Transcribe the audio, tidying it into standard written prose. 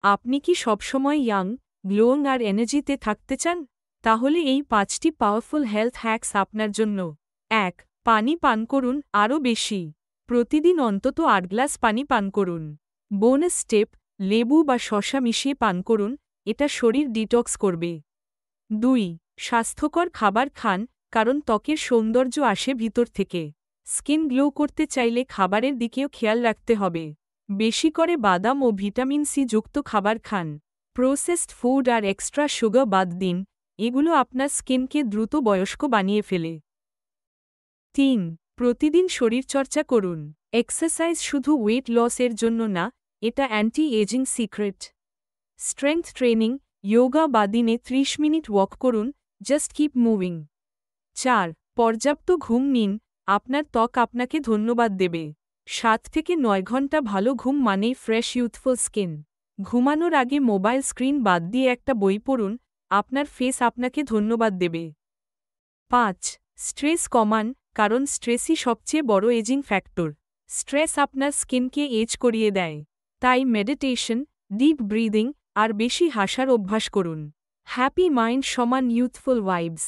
আপনি কি সবসময় ইয়াং, গ্লোয়িং আর এনার্জিতে থাকতে চান? তাহলে এই 5টি পাওয়ারফুল হেলথ হ্যাকস আপনার জন্য। ১. পানি পান করুন আরও বেশি। প্রতিদিন অন্তত ৮ গ্লাস পানি পান করুন। বোনাস স্টেপ, লেবু বা শসা মিশিয়ে পান করুন, এটা শরীর ডিটক্স করবে। ২. স্বাস্থ্যকর খাবার খান, কারণ ত্বকের সৌন্দর্য আসে ভিতর থেকে। স্কিন গ্লো করতে চাইলে খাবারের দিকেও খেয়াল রাখতে হবে। বেশি করে বাদাম ও ভিটামিন সি যুক্ত খাবার খান। প্রসেসড ফুড আর এক্সট্রা সুগার বাদ দিন, এগুলো আপনার স্কিনকে দ্রুত বয়স্ক বানিয়ে ফেলে। ৩. প্রতিদিন শরীরচর্চা করুন। এক্সারসাইজ শুধু ওয়েট লসের জন্য না, এটা anti ageing secret. Strength training, yoga বা দিনে ৩০ মিনিট ওয়াক করুন, জাস্ট কিপ মুভিং। ৪. পর্যাপ্ত ঘুম নিন, আপনার ত্বক আপনাকে ধন্যবাদ দেবে। ৭ থেকে ৯ ঘন্টা ভালো ঘুম মানেই ফ্রেশ ইউথফুল স্কিন। ঘুমানোর আগে মোবাইল স্ক্রিন বাদ দিয়ে একটা বই পড়ুন, আপনার ফেস আপনাকে ধন্যবাদ দেবে। ৫. স্ট্রেস কমান, কারণ স্ট্রেসই সবচেয়ে বড় এজিং ফ্যাক্টর। স্ট্রেস আপনার স্কিনকে এজ করিয়ে দেয়। তাই মেডিটেশন, ডিপ ব্রিদিং আর বেশি হাসার অভ্যাস করুন। হ্যাপি মাইন্ড সমান ইউথফুল ভাইবস।